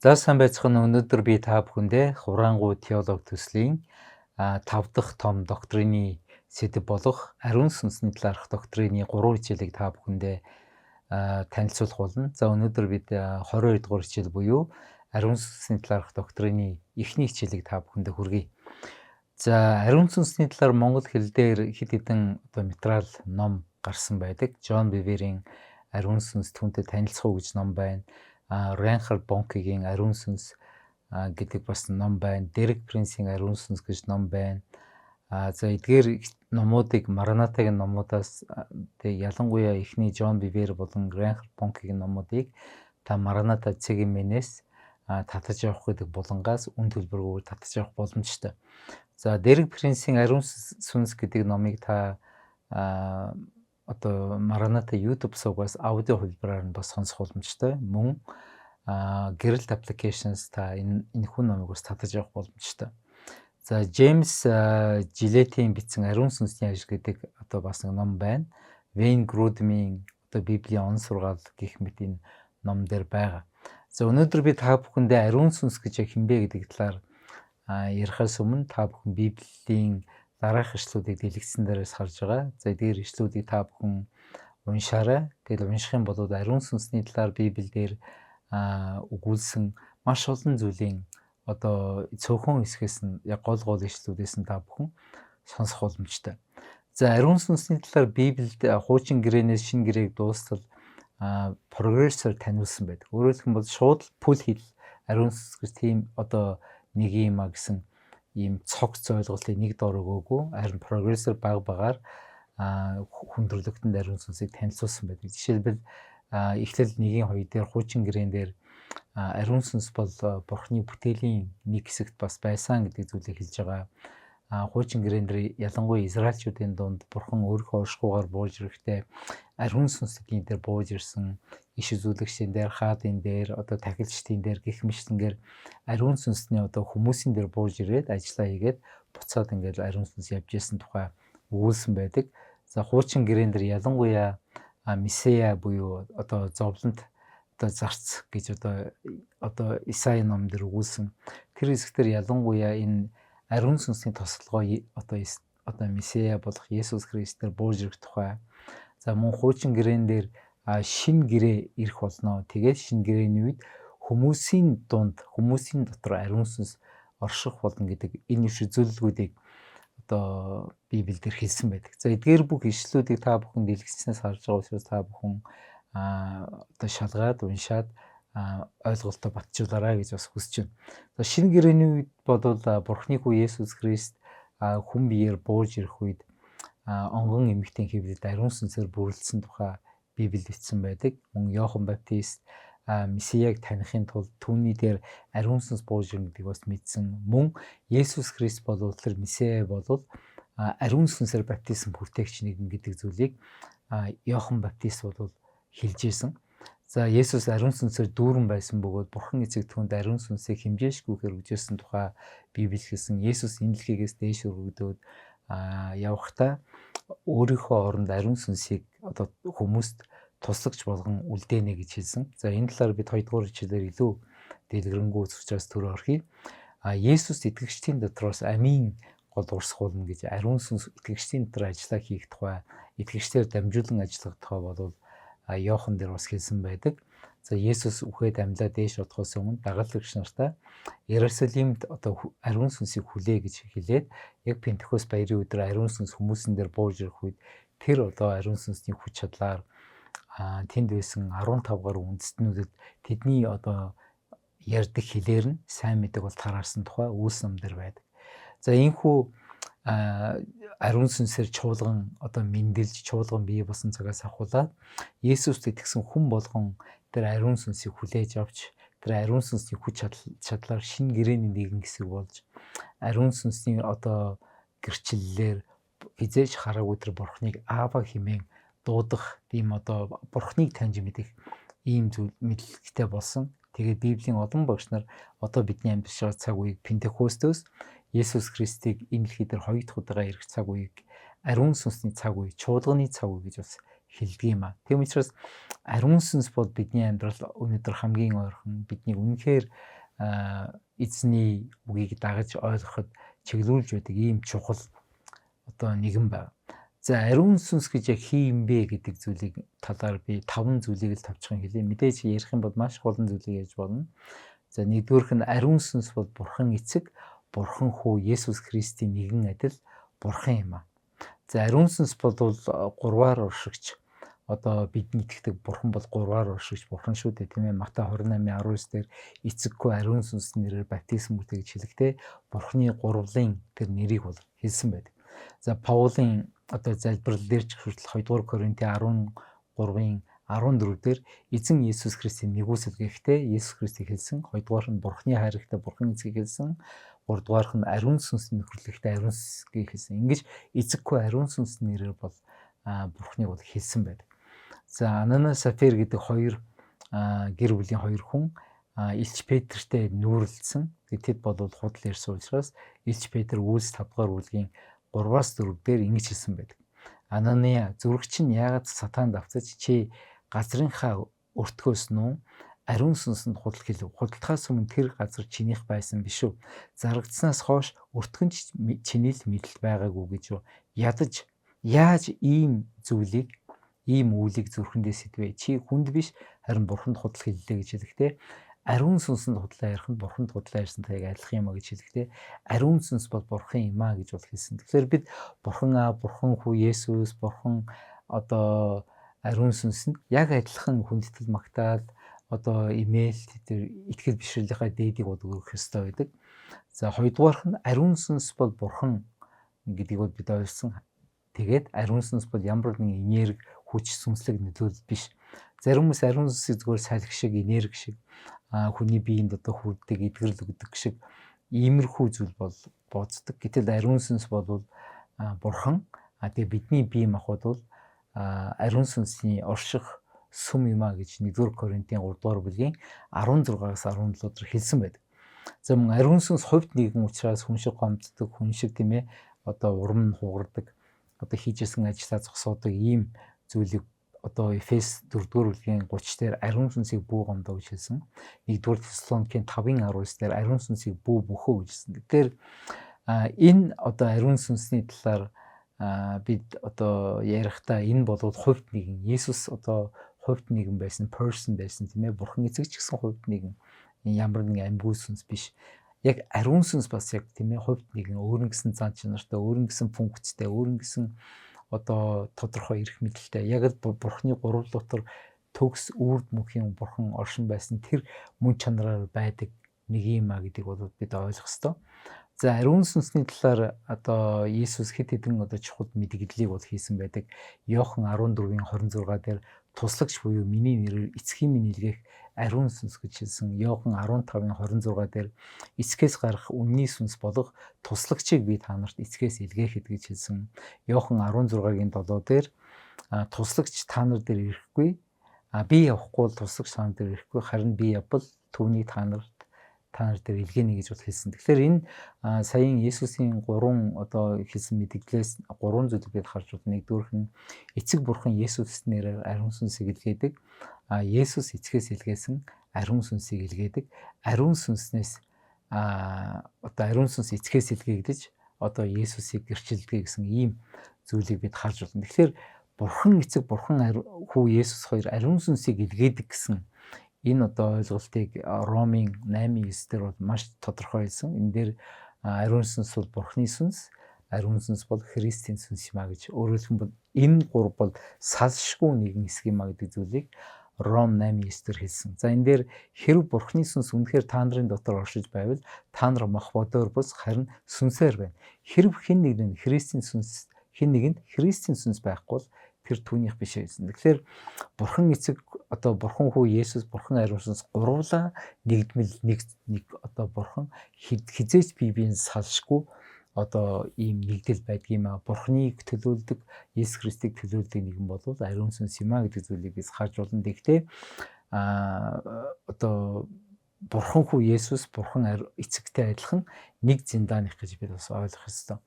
За сайн байцгаана. Өнөөдөр би та бүхэндээ Хураангуй теолог төслийн 5 дахь том доктрины сэдэв болох ариун сүнсний талаарх доктрины 3 хичээлийг та бүхэндээ танилцуулах болно. За өнөөдөр бид 22 дугаар хичээл буюу ариун сүнсний талаарх доктрины эхний хичээлийг та бүхэндээ хүргэе. За ариун сүнсний талаар монгол хэл дээр хэд хэдэн материал ном гарсан байдаг. Джон Биверийн ариун сүнс түүнтэй танилцах уу гэж ном байна. Рейнхард Бонкегийн ариун сүнс гэдэг бас ном байна. Дерек Принсийн ариун сүнс гэж ном байна. За эдгээр номуудыг Маранатагийн номуудаас ялангуяа эхний Джон Бивер болон Рейнхард Бонкегийн номуудыг та Мараната цэгмэнээс татаж авах гэдэг булангаас үн төлбөргөөр татаж авах боломжтой. За Дерек Принсийн ариун сүнс гэдэг номыг та Мараната YouTube сувгаас аудио хэлбэрээр нь бас сонсох боломжтой. Мөн Гэрэлт applications та энэ хүн номыг бас татаж авах боломжтой. За Джеймс Жилетийн бичсэн ариун сүнсний ажил гэдэг бас нэг ном байна. Вейн Грудмийн Библийн он сургаал гэх мэт энэ ном дээр байгаа. За өнөөдөр би та бүхэндээ ариун сүнс гэж хинбэ гэдэг талаар ярихаас өмнө та бүхэн Библийн дараах ишлүүдийг дэлгэцэн дээрээс харж байгаа. За эдгээр ишлүүдийг та бүхэн уншаарай. Тэгэл унших юм бол ариун сүнсний талаар Библиэлд өгүүлсэн маш олон зүйлийн цөөхөн хэсгээс нь яг гол ишлүүдээс нь та бүхэн сонсох боломжтой. За ариун сүнсний талаар Библиэд хуучин гэрээнээс шинэ гэрээг дуустал прогрессор таниулсан байдаг. Өөрөөр хэлбэл шууд пүл хэл ариун сүнс гэж тийм нэг юм гэсэн ийм цогц ойлголтыг нэг дор өгөөгүй, харин прогрессор баг багаар хүндрэлтэнд ариун сүнсийг танилцуулсан байдаг. Жишээлбэл Эхлэл 1:2 дээр хуучин гэрээн дээр ариун сүнс бол Бурхны бүтээлийн нэг хэсэгт бас байсан гэдэг зүйлийг хэлж байгаа. Хуучин гэрээн дээр ялангуяа Израильчүүдийн дунд Бурхан өөрийнхөө оршихугаар бууж ирэхдээ ариун сүнс эдийн дээр бууж ирсэн. Иш үзүүлэгчдийн дээр, хаадын дээр, тахилчдын дээр гэх мэтлэнгээр ариун сүнсний хүмүүсийн дээр бууж ирээд ажиллаа хийгээд буцаад ингээд ариун сүнс явж исэн тухай өгүүлсэн байдаг. За хуучин гэрээн дээр ялангуяа Месея буюу зовлонт зарц гэж Исаи ном дээр өгүүлсэн. Тэр хэсгээр ялангуяа энэ ариун сүнсний тослогоо Месея болох Есүс Христээр бууж ирэх тухай. За мөн хуучин гэрээн дээр шинэ гэрээ ирэх болно. Тэгээд шинэ гэрээний үед хүмүүсийн дотор ариун сүнс орших болно гэдэг энэ иш үзүүлэлгүүдийг Библиэлд хэлсэн байдаг. За эдгээр бүх ишлүүдийг та бүхэн дэлгэцнээс харж байгаа учраас та бүхэн шалгаад уншаад ойлголтоо батжуулаарай гэж бас хүсэж байна. За шинэ гэрээний үед бодвол Бурхны хүү Есүс Христ хүн биеэр бууж ирэх үед онгон эмэгтэй хэвлэлд ариун сүнсээр бүрэлдсэн тухай Библиэд бичсэн байдаг. Мөн Иохан Баптист Месияг таних тулд түүний дээр ариун сүнс бууж ирнэ гэдгийг бас мэдсэн. Мөн Есүс Христ болвол тэр Месия болвол ариун сүнсээр баптизм хүртээгч нэгэн гэдэг зүйлийг Иохан Баптист болвол хэлж ирсэн. За Есүс ариун сүнсээр дүүрэн байсан бөгөөд Бурхан эцэг түүнд ариун сүнсийг хэмжээшгүйгээр өгчээсэн тухай Библи хэлсэн. Есүс энэ дэлхийгээс дээш өргөгдөөд явхдаа өөрийнхөө оронд ариун сүнсийг хүмүүст туслагч болгон үлдээнэ гэж хэлсэн. За энэ талаар бид 2 дугаар хичээлээр илүү дэлгэрэнгүй учраас төр орхив. Есүс итгэгчдийн дотроос амийн гол урсгална гэж ариун сүнс итгэгчдийн дотор ажиллаа хийх тухай, итгэгчдээр дамжуулан ажиллах тухай бол Иохан дээр бас хэлсэн байдаг. За Есүс үхээд амьлаа дээш одохоос өмнө дагалдагч нартаа Иерусалимд ариун сүнсийг хүлээ гэж хэлээд яг Пентекост баярын өдөр ариун сүнс хүмүүсийн дээр бууж ирэх үед тэр ариун сүнсний хүч чадлаар тэнд байсан 15 гаруй үндэстнүүдэд тэдний ярьдаг хэлээр нь сайн мэдээг бол тараарсан тухай Үлс ном дээр байдаг. За энэхүү ариун сүнсээр чуулган мэндэлж чуулган бий болсон цагаас ахуулаад Есүст итгэсэн хүн болгон тэр ариун сүнсийг хүлээж авч тэр ариун сүнсний хүч чадлаар шинэ гэрээний нэгэн хэсэг болж ариун сүнсний гэрчлэлээр хизээж хараагүй тэр Бурхныг Аава хэмээн дуудах тийм Бурхныг таньж мэдэх ийм зүйл мэдлэгтэй болсон. Тэгээд Библийн олон багш нар бидний амьдарч байгаа цаг үеийг Пентекостоос Есүс Христийг энэ дэлхий дээр хоёр дахь удаага ирэх цаг үеийг ариун сүнсний цаг үе, чуулганы цаг үе гэж бас хэлдэг юм а. Тийм учраас ариун сүнс бол бидний амьдрал өнөөдөр хамгийн ойрхон бидний үнэхээр эзний үгийг дагаж ойлгоход чиглүүлж байдаг ийм чухал нэгэн байна. За ариун сүнс гэж яг хин юм бэ гэдэг зүйлийг талаар би 5 зүйлийг л тавьчихсан хэлье. Мэдээж ярих юм бол маш олон зүйлийг ярьж болно. За нэгдүгээрх нь ариун сүнс бол Бурхан Эцэг, Бурхан Хүү Есүс Христийн нэгэн адил Бурхан юм а. За ариун сүнс бол 3-аар уршигч. Бидний итгэдэг Бурхан бол 3-аар уршигч Бурхан шүү дээ, тийм ээ. Матай 28:19 дээр эцэггүй ариун сүнс нэрээр баптизм үүтэй гэж хэлэхдээ Бурханы гурвлын тэр нэрийг бол хэлсэн байдаг. За Паулийн залбирал дээр ч хүртэл 2-р Коринтын 13-ын 14 дээр эзэн Есүс Христийн нэгүсэл гэхдээ Есүс Христийг хэлсэн, 2-дугаар нь Бурханы хайрагтай Бурхан Эцгийг хэлсэн, 3-дугаарх нь ариун сүнсний нөхөрлөгтэй ариун сүнсийг хэлсэн. Ингэж эзэггүй ариун сүнсний нэрээр бол Бурханыг бол хэлсэн байдаг. За Ананас Сапфир гэдэг хоёр гэр бүлийн хоёр хүн Илч Петртэй нүүрлэлсэн. Тэд бол худал ярьсан учраас Илч Петр Үйлс 5-р бүлгийн 3-4 дээр ингэж хэлсэн байдаг. Анания, зүрх чинь яагаад сатаанд давцаж чи газрынхаа өртгөөс нүү ариун сүнсэнд худал хэлв. Худалдахаас өмнө тэр газар чинийх байсан биш үү? Зарагдсанаас хойш өртгөн чиний л мэдэлд байгаагүй гэж ядаж яаж ийм үйлийг зүрхэндээ сэдвэ? Чи хүнд биш харин Бурханд худал хэллээ гэж хэлэхдээ ариун сүнсэнд худлаа ярих нь Бурханд худлаа ярьсантай яг адилхан юм а гэж хэлэхдээ ариун сүнс бол Бурхан юм а гэж бол хэлсэн. Тэгэхээр бид Бурхан Аав, Бурхан Хүү Есүс, Бурхан ариун сүнсэнд яг адилхан хүндэтгэл магтаал имэйл тэр итгэл бишрэлийнхаа дээдийг бол өгөх ёстой байдаг. За хоёрдугаарх нь ариун сүнс бол Бурхан гэдгийг бол бид ойлгосон. Тэгээд ариун сүнс бол ямар нэгэн энерги, хүч, сүнслэг нөлөөлөл биш. Зарим хүмүүс ариун сүнсийг зүгээр салхи шиг, энерги шиг, хүний биеинд хүрдэг, эдгэрэл өгдөг шиг иймэрхүү зүйл бол боддог. Гэтэл ариун сүнс бол Бурхан. Тэгээ бидний бие махбод бол ариун сүнсний орших сүм юм а гэж 1-р Коринтын 3-р бүлгийн 16-аас 17 дээр хэлсэн байдаг. За мөн ариун сүнс хувьд нэгэн учраас хүн шиг гомддог, хүн шиг тийм ээ урам хугардаг, хийжсэн ажлаа зогсоодог ийм зүйлийг Эфес 4-р бүлгийн 30 дээр ариун сүнсийг бүү гомдоо гэж хэлсэн. 1-р Тесалоникийн 5:19 дээр ариун сүнсийг бүү бөхөө гэж хэлсэн. Тэгэхээр энэ ариун сүнсний талаар бид ярихдаа энэ бол хувьд нэгэн Есүс хувьд нэгэн байсан, person байсан тийм ээ. Бурхан эцэг ч гэсэн хувьд нэгэн, ямар нэгэн амьгүй сүнс биш. Яг ариун сүнс бас яг тийм ээ хувьд нэгэн өөрийн гэсэн зан чанартай, өөрийн гэсэн функцтэй, өөрийн гэсэн тодорхой эрх мэдэлтэй. Яг л Бурханы гурвал дотор төгс үрд мөхийн Бурхан оршин байсан тэр мөн чанараар байдаг нэг юм а гэдгийг бол бид ойлгох ёстой. За ариун сүнсний талаар Есүс хэд хэдэн чухал мэдгдлийг бол хийсэн байдаг. Иохан 14:26 дээр туслагч буюу миний нэрээр эцгийн минь илгээх ариун сүнс гэж хэлсэн. Иохан 15:26 дээр эцгээс гарах үнний сүнс болох туслагчийг би та нарт эцгээс илгээхэд гэж хэлсэн. Иохан 16:7 дээр туслагч та нар дээр ирэхгүй. Би явахгүй бол туслагч та нар дээр ирэхгүй. Харин би явбал түүнийг та нар дээр илгээнэ гэж бол хэлсэн. Тэгэхээр энэ саяын Есүсийн 3 хэлсэн мэдгдлээс 3 зүйлийг бид харж байна. Нэгдүгээрх нь эцэг Бурхан Есүс нэрээр ариун сүнсийг илгээдэг. Есүс эцгээс илгээсэн ариун сүнсийг илгээдэг. Ариун сүнснээс ариун сүнс эцгээс илгээгдэж Есүсийг гэрчилдэг гэсэн ийм зүйлийг бид харж байна. Тэгэхээр Бурхан эцэг, Бурхан Хүү Есүс хоёр ариун сүнсийг илгээдэг гэсэн энэ ойлголтыг Ромын 8:9 дээр бол маш тодорхой хэлсэн. Энэ дээр ариун сүнс бол Бурханы сүнс, ариун сүнс бол Христийн сүнс юм а гэж. Өөрөөр хэлбэл энэ гурав бол салшгүй нэгэн хэсэг юм а гэдэг зүйлийг Ром 8:9 дээр хэлсэн. За энэ дээр хэрв Бурханы сүнс үнэхээр та нарын дотор оршиж байвал та нар мах бодоор бус харин сүнсээр байна. Хэрв хэн нэг нь Христийн сүнс, хэн нэгэнд Христийн сүнс байхгүй бол тэр түүнийх биш гэсэн. Тэгэхээр Бурхан эцэг Бурхан Хүү Есүс, Бурхан ариун сүнс гурвлаа нэгдмэл нэг Бурхан хизээч бие биеийн салшгүй ийм нэгдэл байдгийм а. Бурханыг төлөөлдөг, Есүс Христийг төлөөлдөг нэгэн бол ариун сүнс юм а гэдэг зүйлийг biz харж болно. Гэхдээ Бурхан Хүү Есүс, Бурхан эцэгтэй адилхан нэг зинданых гэж бид бас ойлгох ёстой.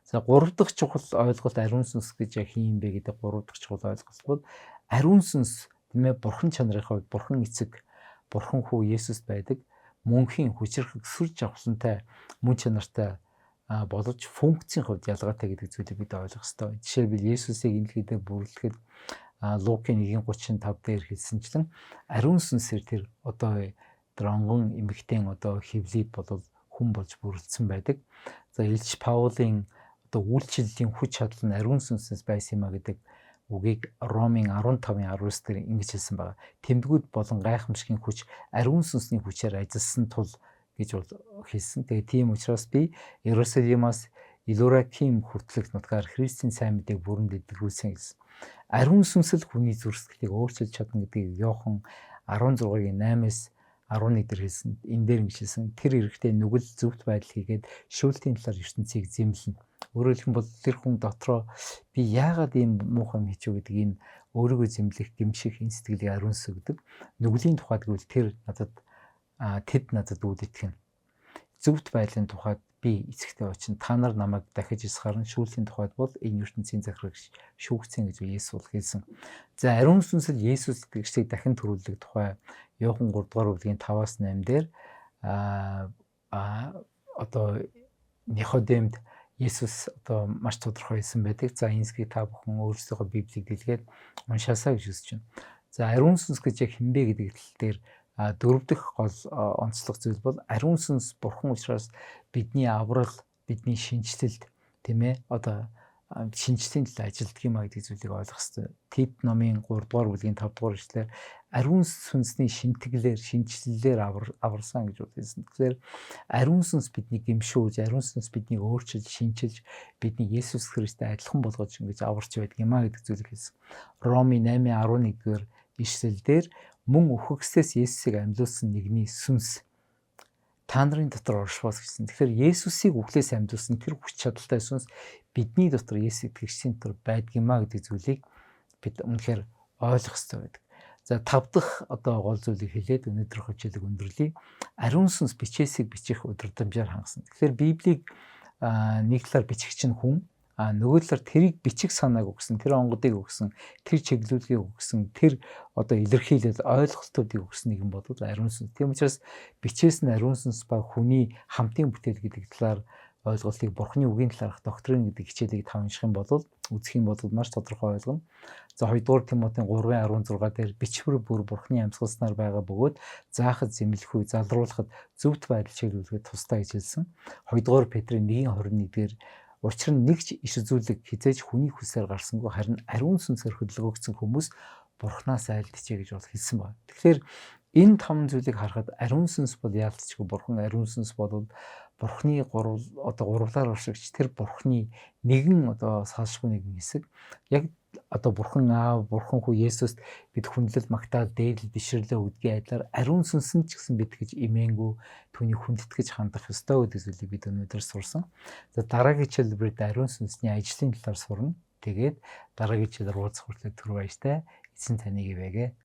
За 3 дахь чухал ойлголт ариун сүнс гэж яг хин юм бэ гэдэг 3 дахь чухал ойлголт бол ариун сүнс тийм ээ бурхан чанарын хувьд бурхан эцэг, бурхан хүү Есүс байдаг. Мөнхийн хүчрэх сүр жавхлантай мөн чанартай боловч функцийн хувьд ялгаатай гэдэг зүйлийг бид ойлгох ёстой. Жишээлбэл Есүсийг инэлгэдээр бүрлэхэд Лукийн 1:35 дээр хэлсэнчлэн ариун сүнсээр тэр одоо онгон эмэгтэй одоо хевлид болол хүн болж бүрэлдсэн байдаг. За Илч Паулийн одоо үйлчлэлийн хүч чадал нь ариун сүнсээс байсан юм а гэдэг үгийг Ромын 15:19 дээр ингэж хэлсэн байна. Тэмдгүүд болон гайхамшигын хүч ариун сүнсний хүчээр ажилласан тул гэж хэлсэн. Тэгээ тийм учраас би Иерусалимаас Илураким хүртэлх нутгаар Христийн сайн мэдээг бүрэн дэлгэрүүлсэн гэсэн. Ариун сүнс л хүний зүрх сэтгэлийг өөрчилж чадна гэдгийг Иохан 16:8-аас 11 дээр хэлсэн. Энэ дээр ингэж хэлсэн. Тэр эрэхтэй нүгэл зөвхт байдал хийгээд шүүлтийн талаар ертөнцийг зэмлэнэ. Өөрөөр хэлбэл тэр хүн дотроо би яагаад ийм муухай юм хийчихв гэдэг энэ өөрийгөө зэмлэх гэмших энэ сэтгэлийг ариун сүнс өгдөг. Нүглийн тухайд гэвэл тэр тэд надад үл итгэнэ. Зөвхт байдлын тухайд би эцэгтэй очино. Та нар намайг дахиж исгарна. Шүүлтийн тухайд бол энэ ертөнцийн захираг шүүгцэн гэж Есүс хэлсэн. За ариун сүнс л Есүс итгэгчдийг дахин төрүүлдэг тухай Иохан 3 дугаар бүлгийн 5-аас 8 дээр одоо Никодемд Есүс одоо маш тодорхой хэлсэн байдаг. За энэ хэсгийг та бүхэн өөрсдийнхөө Библийг дэлгээд уншаасаа гэж хүсэж байна. За ариун сүнс гэж яг хинбэ гэдэг тал дээр дөрөв дэх гол онцлог зүйл бол ариун сүнс бурхан учраас бидний аврал, бидний шинжлэлд тийм ээ одоо шинжлэлийн төлөө ажилтдаг юм а гэдэг зүйлийг ойлгох хэрэгтэй. Тит номын 3 дугаар бүлгийн 5 дугаар эшлэлээр ариун сүнсний шинтгэлээр, шинжлэлээр аварсан гэж үзсэн. Тэгэхээр ариун сүнс биднийг гэмшүүлж, ариун сүнс биднийг өөрчилж, шинчилж, биднийг Есүс Христтэй адилхан болгож ингэж аварч байдаг юм а гэдэг зүйлийг хэлсэн. Ромын 8:11-гээр ишлэлдэр мөн үхэгсээс Есүсийг амьдуулсан нэгний сүнс та нарын дотор оршвол гэсэн. Тэгэхээр Есүсийг үхлээс амьдуулсан тэр хүч чадалтай сүнс бидний дотор Есүс итгэгчдийн дотор байдаг юм а гэдэг зүйлийг бид үнэхээр ойлгох хэрэгтэй байдаг. За 5 дахь одоо гол зүйлийг хэлээд өнөөдрийн хичээлийг өндөрлөе. Ариун сүнс бичээсийг бичих удирдамжаар хангасан. Тэгэхээр Библийг нэг талаар бичигч нь хүн, нөгөө талаар тэрийг бичих санааг өгсөн, тэр онгодыг өгсөн, тэр чиглүүлгийг өгсөн, тэр одоо илэрхийлэл ойлголтуудыг өгсөн нэгэн бол ариун сүнс. Тийм учраас бичээс нь ариун сүнс ба хүний хамтын бүтээл гэдэг талаар ойлголтыг бурхны үгийн талаарх доктрин гэдэг хичээлийг та унших юм бол үзэх юм бол маш тодорхой ойлгоно. За 2 дугаар Тимотийн 3:16 дээр бичвэр бүр бурхны амьсгалснаар байгаа бөгөөд заахад, зэмлэх үе, залруулахад зөвхт байдал чиглүүлэхэд тустай гэж хэлсэн. 2 дугаар Петрийн 1:21 дээр учир нь нэгч иш үзүүлэг хизээж хүний хүсээр гарсангүй харин ариун сүнсээр хөдөлгөөгдсөн хүмүүс бурхнаас айлтжээ гэж хэлсэн байна. Тэгэхээр энэ 5 зүйлийг харахад ариун сүнс бол яалтчгүй бурхан ариун сүнс бол бурхны гурвлаар уршигч тэр бурхны нэгэн салшгүй нэгэн хэсэг. Яг бурхан аав, бурхан хүү Есүст бид хүндлэл магтаал дээдэл бишрлээ үдгийн айдлаар ариун сүнс нь ч гэсэн бид гэж имээнгүй түүний хүндэтгэж хандах ёстой гэдэг зүйлийг бид өнөөдөр сурсан. За дараагийн хичээлбэрт ариун сүнсний ажлын талаар сурна. Тэгээд дараагийн хичээлээр уулзах хүртэл түр баяртай. Эзэн таныг ивэгэ.